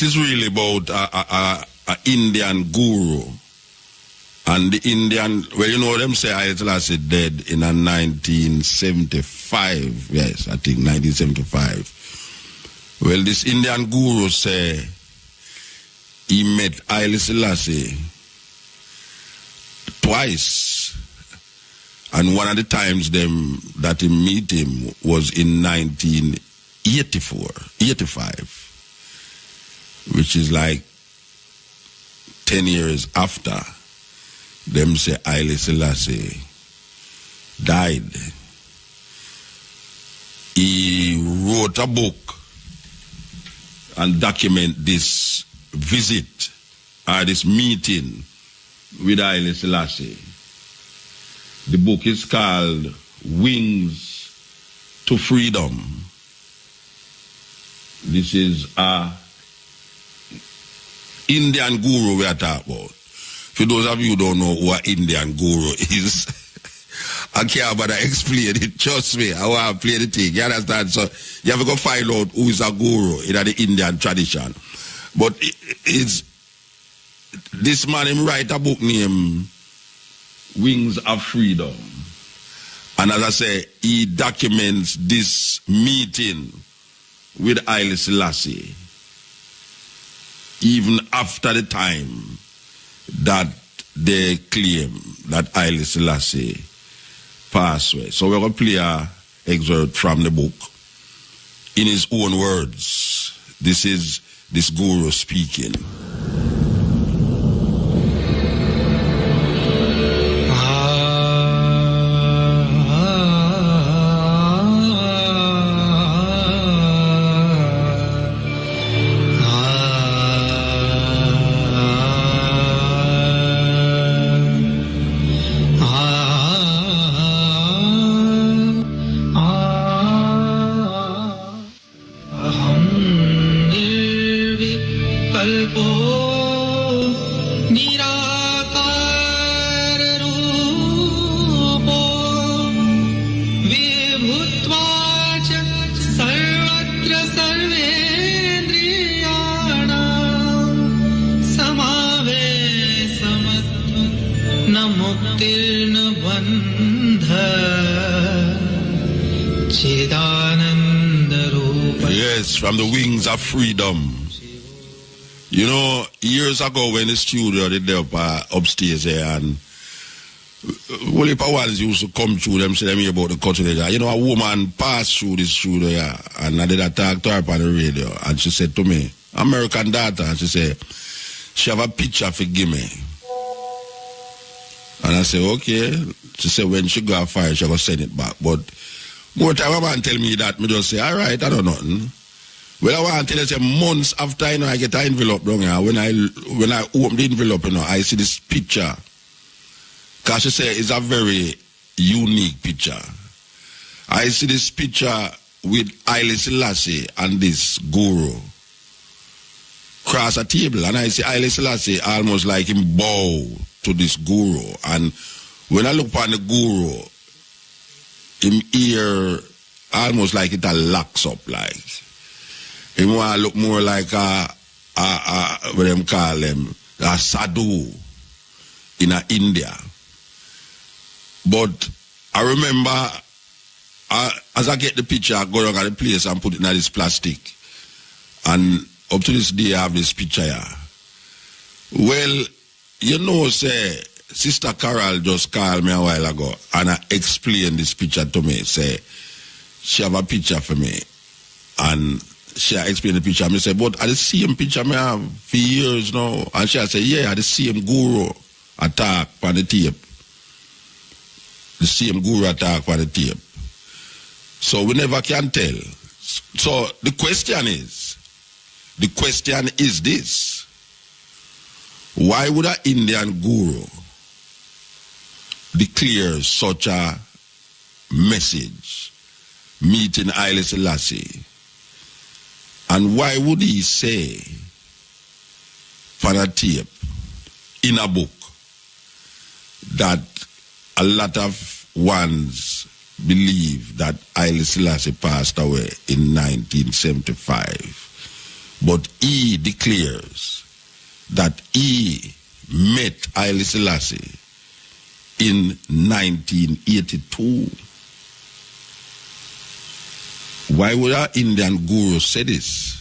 is really about a Indian guru. And the Indian, well, you know them say Haile Selassie dead in 1975. Yes, I think 1975. Well, this Indian guru say he met Haile Selassie twice. And one of the times that he meet him was in 1985, which is like 10 years after them say Haile Selassie died. He wrote a book and document this visit or this meeting with Haile Selassie. The book is called Wings to Freedom. This is a Indian guru we are talking about. For those of you who don't know what Indian guru is, I can't bother explain it. Trust me, I want to play the thing. You understand? So you have to go find out who is a guru in the Indian tradition. But it's this man him write a book named Wings of Freedom. And as I say, he documents this meeting with Haile Selassie even after the time that they claim that Haile Selassie passed away. So we're going to play an excerpt from the book in his own words. This is this guru speaking. Yes, from the Wings of Freedom. You know, years ago when the studio did up upstairs here, and well, if ones used to come through them, say them hear about the culture. You know, a woman passed through this studio here, and I did a talk to her on the radio, and she said to me, American daughter, and she said, she have a picture for give me. And I said, okay. She said when she go fire, she go send it back. But more time a man tell me that, me just say, all right, I don't know nothing. Well, I want to tell you, say, months after, you know, I get an envelope down here, when I open the envelope, you know, I see this picture. Because she say it's a very unique picture. I see this picture with Haile Selassie and this guru cross a table, and I see Haile Selassie almost like him bow to this guru. And when I look upon the guru, him ear almost like it locks up, like. Him want to look more like what them call them, a sadhu in India. But I remember, as I get the picture, I go around the place and put it in this plastic. And up to this day, I have this picture here. Well, you know, say, Sister Carol just called me a while ago and explained this picture to me. Say, she have a picture for me. And she explained the picture. I say, but I the same picture I have for years now. And she said, yeah, the same guru attack on the tape. The same guru attack on the tape. So we never can tell. So the question is this. Why would an Indian guru declare such a message meeting Haile Selassie? And why would he say for a tape in a book that a lot of ones believe that Haile Selassie passed away in 1975, But he declares that he met Haile Selassie in 1982. Why would our Indian guru say this?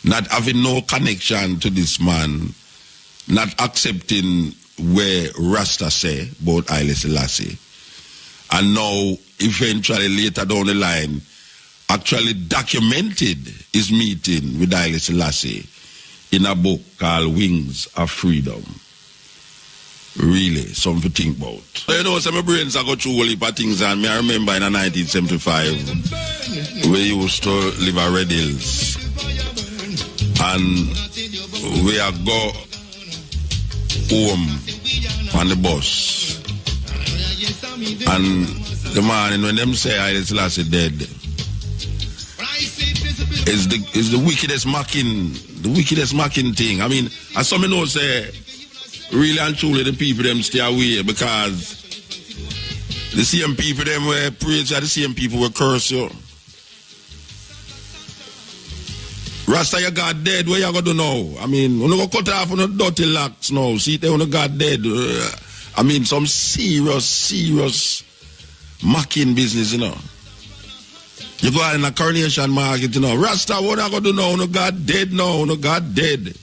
Not having no connection to this man, not accepting where Rasta say about Haile Selassie, and now eventually later down the line actually documented his meeting with Haile Selassie in a book called Wings of Freedom. Really, something to think about. You know, some brains I got through a heap of things, and I remember in 1975 we used to live at Red Hills, and we are go home on the bus, and the man, when them say Haile Selassie dead, is the wickedest mocking thing. I mean, as some know say, really and truly the people them stay away, because the same people them were praise, the same people were curse you. Rasta, your God dead, where you going to do now? I mean, you go cut off on the dirty locks now. See, they want God dead. I mean, some serious mocking business, you know. You go out in a coronation market, you know. Rasta, what I going to do now? No God dead now. No God dead.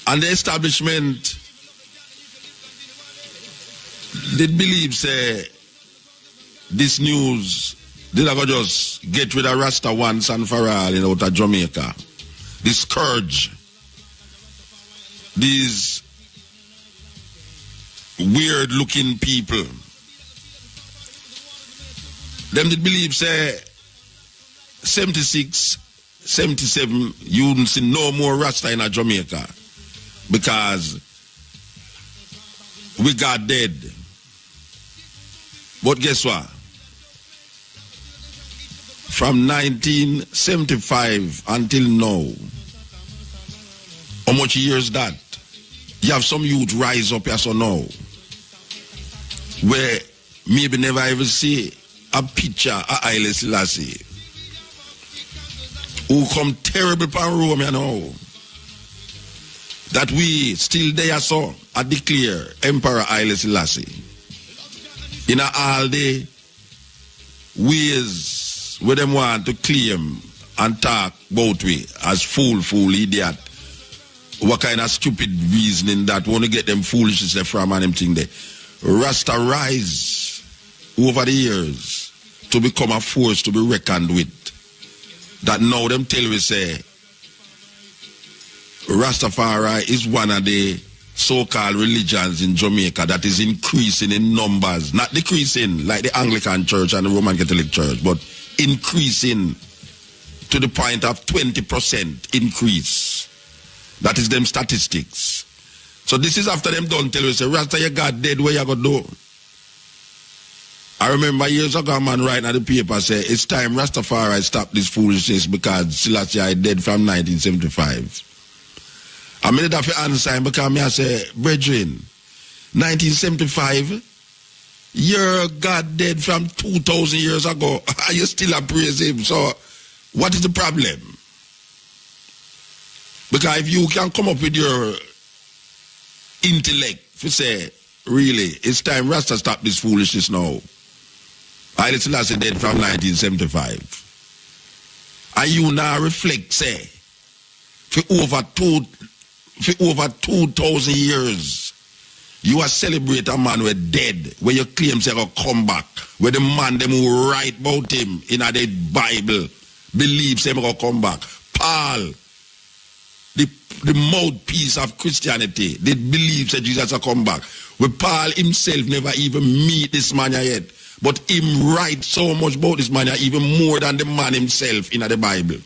And the establishment did believe, say, this news did I go just get rid of Rasta once and for all, you know, out of Jamaica. This scourge, these weird looking people, them did believe, say, 76, 77, you wouldn't see no more Rasta in Jamaica, because we got dead. But guess what? From 1975 until now, how much years that? You have some youth rise up here so now, where maybe never ever see a picture of Haile Selassie, who come terrible pan Rome, you know, that we still there so I declare Emperor Haile Selassie in all the ways where them want to claim and talk about we as fool idiot. What kind of stupid reasoning that want to get them foolishness from and them thing there. Rasta rise over the years to become a force to be reckoned with. That now them tell we say Rastafari is one of the so-called religions in Jamaica that is increasing in numbers, not decreasing like the Anglican Church and the Roman Catholic Church, but increasing to the point of 20% increase. That is them statistics. So this is after them done tell you, say, Rasta, you got dead, where you going to do? I remember years ago a man writing at the paper say, it's time Rastafari stop this foolishness because Selassie is dead from 1975. I made that for answer him because I say, brethren, 1975, your God dead from 2,000 years ago. You still praise him. So what is the problem? Because if you can come up with your intellect to say, really, it's time Rasta stop this foolishness now. Haile Selassie dead from 1975. And you now reflect, say, for over 2,000 years, you are celebrate a man who dead, where you claim say will come back, where the man them who write about him in the Bible believes him will come back. Paul, the mouthpiece of Christianity, they believe that Jesus will come back. Where Paul himself never even meet this man yet, but him write so much about this man even more than the man himself in the Bible.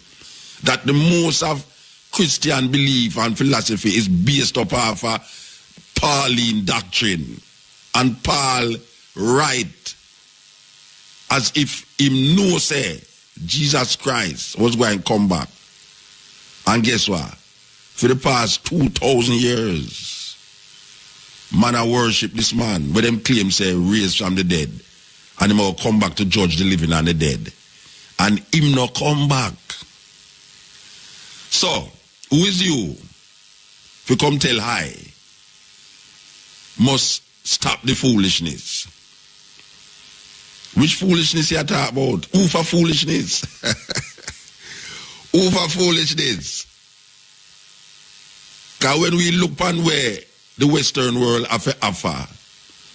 That the most of Christian belief and philosophy is based upon Pauline doctrine. And Paul write as if him know say Jesus Christ was going to come back. And guess what? For the past 2,000 years, man I worship this man, where them claim say raised from the dead. And him will come back to judge the living and the dead. And him not come back. So, who is you? If you come tell hi, must stop the foolishness. Which foolishness you talk about? Who for foolishness? Who for foolishness? Because when we look on where the Western world have to offer,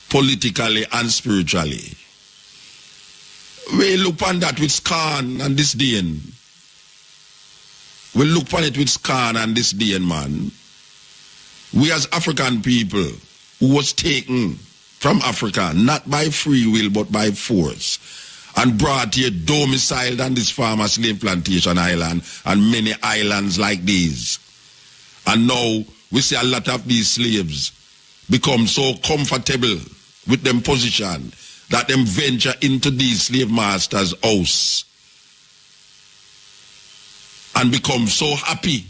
politically and spiritually, we look on that with scorn and disdain. We look on it with scorn and disdain, man. We as African people who was taken from Africa, not by free will but by force, and brought here domiciled on this farmer slave plantation island and many islands like these. And now we see a lot of these slaves become so comfortable with them position that them venture into these slave masters' house and become so happy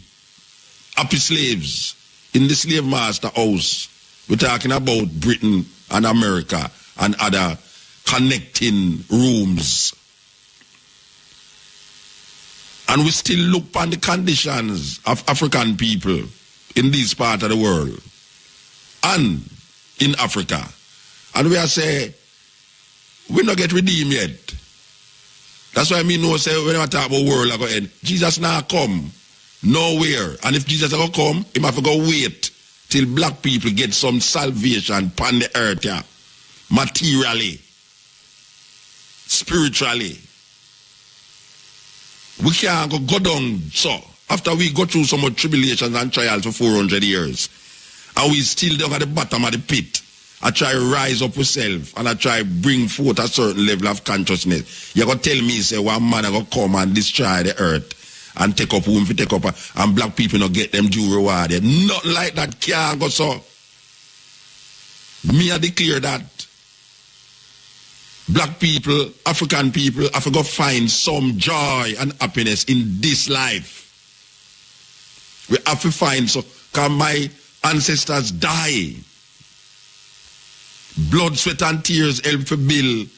slaves in the slave master house. We're talking about Britain and America and other connecting rooms. And we still look on the conditions of African people in this part of the world and in Africa. And we are say, we not get redeemed yet. That's why I mean, say, when I talk about world, I go end. Jesus now come nowhere. And if Jesus ever come, he have to go wait till black people get some salvation upon the earth, yeah. Materially, spiritually. We can't go down, so after we go through so much tribulations and trials for 400 years, and we still down at the bottom of the pit, I try to rise up myself and I try to bring forth a certain level of consciousness. You're going to tell me, say, one man is going to come and destroy the earth and take up whom to take up, and black people not get them due reward. Nothing like that can't go so. Me I declare that black people, African people, have to go find some joy and happiness in this life. We have to find so, because my ancestors die. Blood, sweat and tears help to build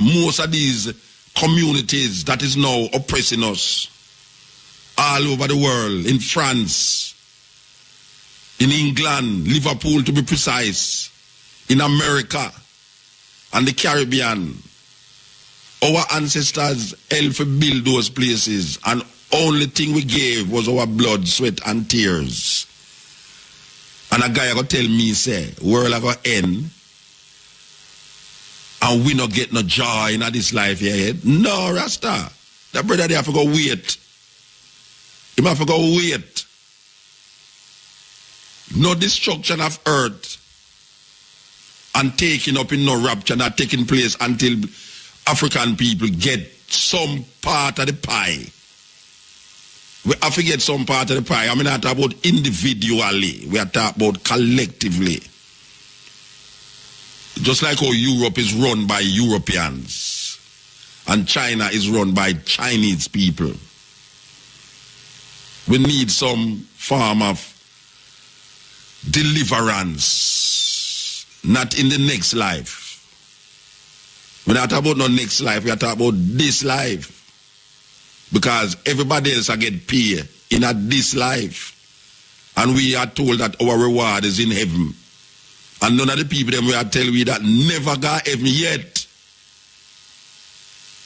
most of these communities that is now oppressing us all over the world, in France, in England, Liverpool to be precise, in America and the Caribbean. Our ancestors helped to build those places, and only thing we gave was our blood, sweat and tears. And a guy going to tell me, say, world are going to end and we not get no joy in this life here. No, Rasta. That brother they have to go wait. He have to go wait. No destruction of earth and taking up in no rapture not taking place until African people get some part of the pie. We have to get some part of the pie. I mean, not talk about individually. We are talking about collectively. Just like how Europe is run by Europeans and China is run by Chinese people. We need some form of deliverance, not in the next life. We're not talking about no next life, we are talking about this life. Because everybody else are get paid in this life. And we are told that our reward is in heaven. And none of the people them we are telling we that never got heaven yet.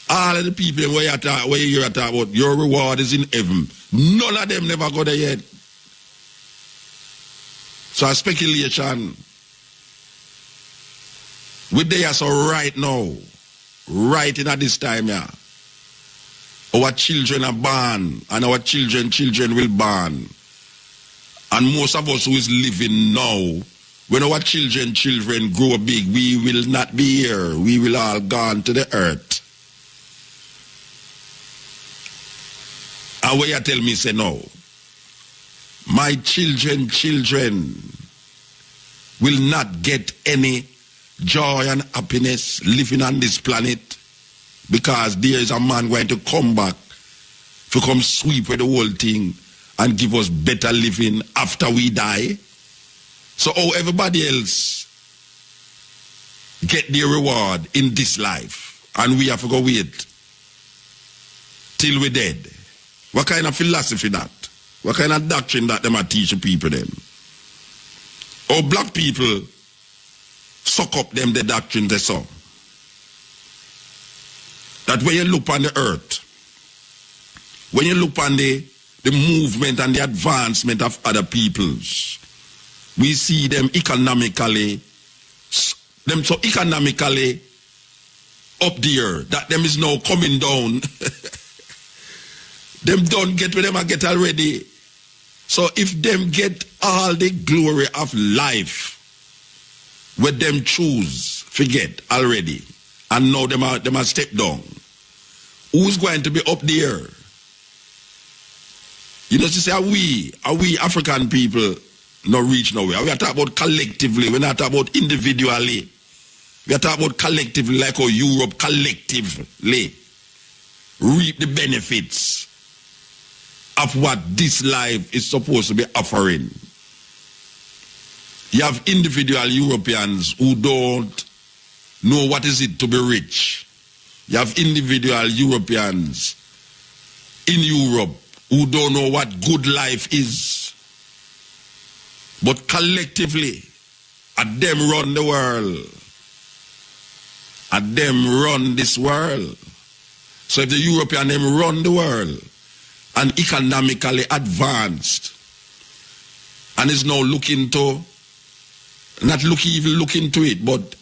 All of the people them where you are talking about your reward is in heaven. None of them never got there yet. So a speculation. We there so right now. Right in at this time, yeah. Our children are born, and our children will born. And most of us who is living now, when our children grow big, we will not be here. We will all gone to the earth. And where you tell me, say no. My children will not get any joy and happiness living on this planet. Because there is a man going to come back to come sweep with the whole thing and give us better living after we die. So how everybody else get their reward in this life and we have to go wait till we're dead. What kind of philosophy that? What kind of doctrine that them are teaching people them? Or black people suck up them the doctrine they saw. That when you look on the earth, when you look on the movement and the advancement of other peoples, we see them economically up there, that them is now coming down. Them don't get where them a get already. So if them get all the glory of life, where them choose, forget already, and now them a step down, who's going to be up there? You know, to say, are we African people not reach nowhere? We are talking about collectively, we're not talking about individually. We are talking about collectively, like how Europe collectively reap the benefits of what this life is supposed to be offering. You have individual Europeans who don't know what is it to be rich. You have individual Europeans in Europe who don't know what good life is. But collectively, at them run the world. At them run this world. So if the European them run the world and economically advanced and is now looking to, even looking to it, but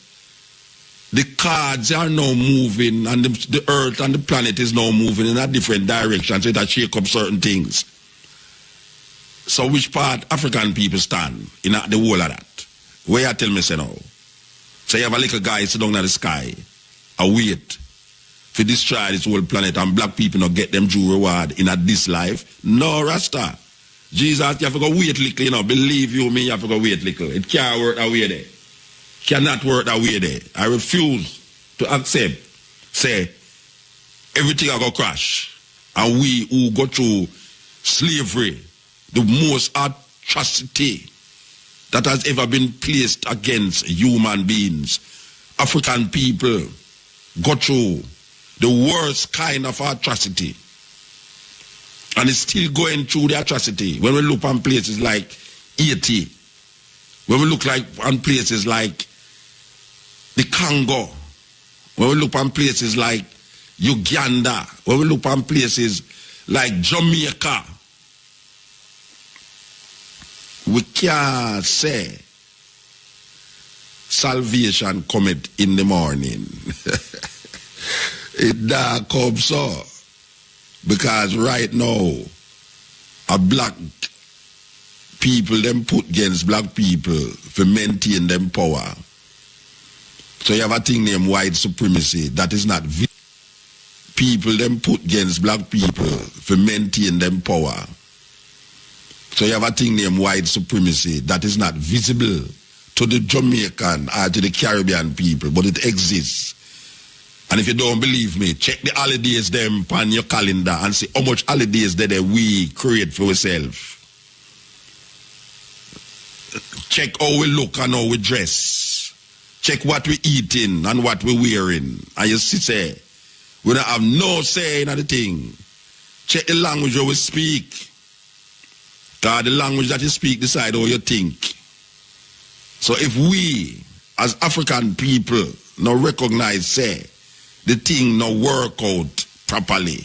the cards are now moving and the earth and the planet is now moving in a different direction, so that shake up certain things. So which part African people stand in the whole of that? Where you tell me say now? So you have a little guy sit down in the sky, a wait to destroy this whole planet and black people not get them due reward in this life? No, Rasta. Jesus, you have to go wait little, you know. Believe you me, you have to go wait little. It can't work that way there. Cannot work that way there. I refuse to accept, say, everything I go crash. And we who go through slavery, the most atrocity that has ever been placed against human beings. African people go through the worst kind of atrocity. And it's still going through the atrocity. When we look on places like Haiti, when we look on places like the Congo, when we look on places like Uganda, when we look on places like Jamaica, we can't say salvation cometh in the morning. It don't come so. Because right now, a black people, them put against black people to maintain them power. So you have a thing named white supremacy. That is not people, them put against black people to maintain them power. So you have a thing named white supremacy. That is not visible to the Jamaican or to the Caribbean people, but it exists. And if you don't believe me, check the holidays them on your calendar and see how much holidays that we create for ourselves. Check how we look and how we dress. Check what we eating and what we wearing. And you see, we don't have no say in the thing. Check the language that we speak. Because the language that you speak decide how you think. So if we, as African people, now recognize, say, the thing now work out properly,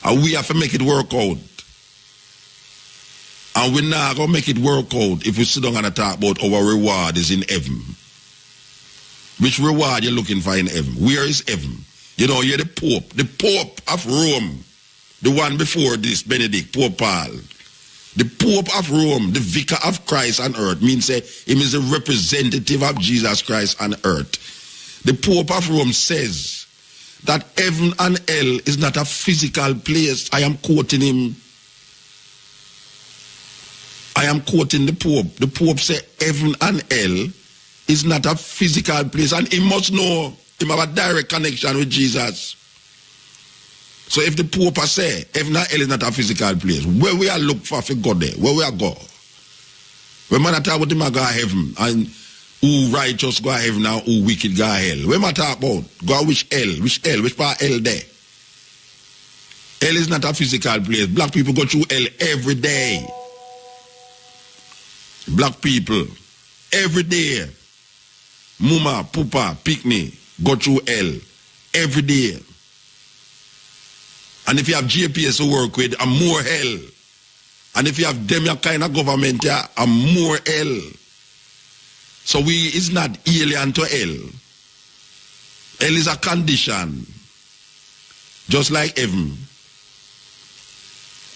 and we have to make it work out. And we're not going to make it work out if we sit down and talk about our reward is in heaven. Which reward you're looking for in heaven? Where is heaven? You know, you're the Pope of Rome, the one before this, Benedict, Pope Paul. The Pope of Rome, the vicar of Christ on earth, means him is a representative of Jesus Christ on earth. The Pope of Rome says that heaven and hell is not a physical place. I am quoting him. I am quoting the Pope. The Pope said heaven and hell is not a physical place. And he must know, he have a direct connection with Jesus. So if the Pope say heaven and hell is not a physical place, where we are look for God there, where we are go? When man talk about him go heaven, and who righteous go heaven and who wicked go hell. When man talk about go which hell, which part hell there? Hell is not a physical place. Black people go through hell every day. Black people, every day. Mama, Papa, Picnic, go through hell every day. And if you have GPS to work with, I'm more hell. And if you have them kind of government, I'm more hell. So we is not alien to hell. Hell is a condition, just like heaven.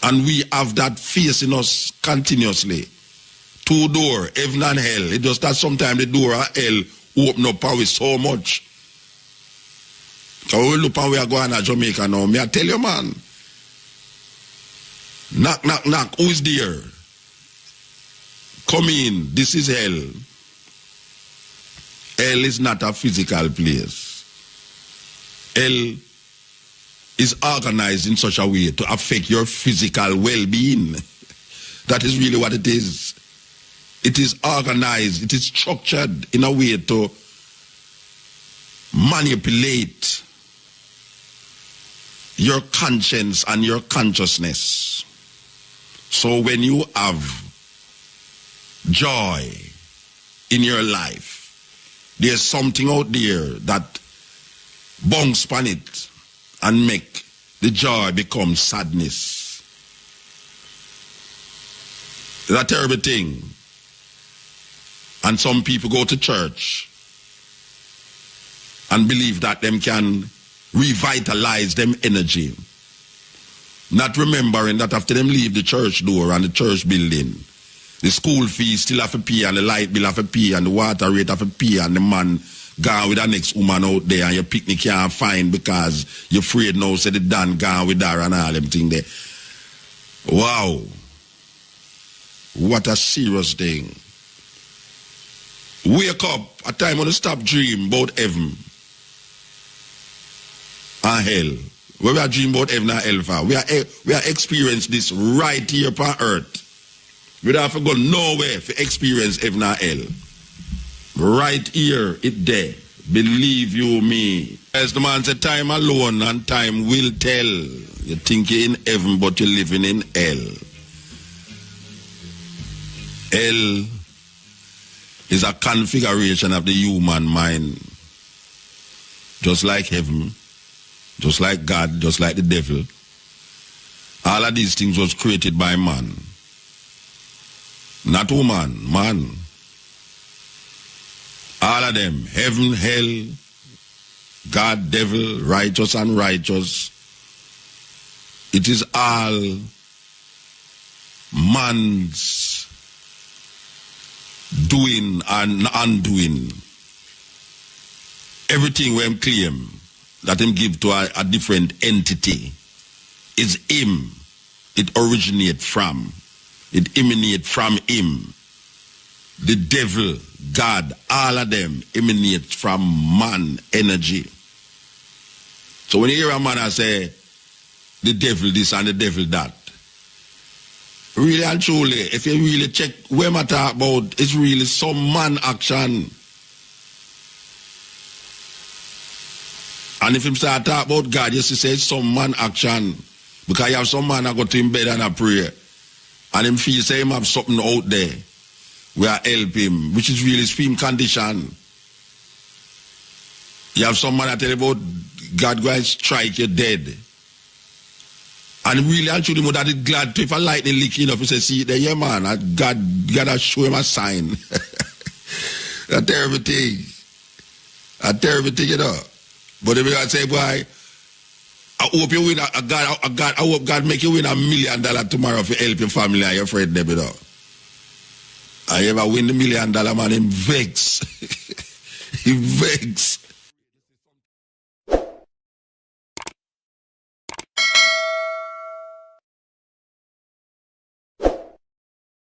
And we have that facing us continuously. Two doors, heaven and hell. It just that sometimes the door of hell open up with so much. So we look and we are going to Jamaica now. May I tell you, man? Knock, knock, knock. Who is there? Come in. This is hell. Hell is not a physical place. Hell is organized in such a way to affect your physical well-being. That is really what it is. It is organized. It is structured in a way to manipulate your conscience and your consciousness. So when you have joy in your life, there's something out there that bounce upon it and make the joy become sadness. It's a terrible thing. And some people go to church and believe that them can revitalize them energy. Not remembering that after them leave the church door and the church building, the school fees still have to pay and the light bill have to pay and the water rate have to pay and the man gone with the next woman out there and your picnic can't find because you're afraid now say the Dan gone with her and all them thing there. Wow. What a serious thing. Wake up a time when you stop dream about heaven and hell. Where we are dreaming about heaven and hell for. We are experience this right here upon earth. We don't have to go nowhere to experience heaven and hell. Right here, it there. Believe you me. As the man said, time alone and time will tell. You think you're in heaven, but you're living in hell. Hell is a configuration of the human mind. Just like heaven, just like God, just like the devil. All of these things was created by man. Not woman, man. All of them, heaven, hell, God, devil, righteous, unrighteous. It is all man's doing and undoing. Everything we claim that him give to a different entity is him. It originates from. It emanates from him. The devil, God, all of them emanate from man energy. So when you hear a man say, the devil this and the devil that, really and truly, if you really check where I talk about, it's really some man action. And if him start talk about God, you see say it's some man action. Because you have some man that go to him bed and a pray. And him feel say him have something out there. We are help him, which is really his condition. You have some man that tell you about God going to strike you dead. And really, I should him that is glad to if a lightning leaking up, he say, see there, yeah man, God gotta show him a sign. A terrible thing. A terrible thing, you know. But if I say, boy, I hope you win I hope God make you win $1 million tomorrow for help your family and your friend them, you know. I ever win the $1 million, man, him vex. He vex.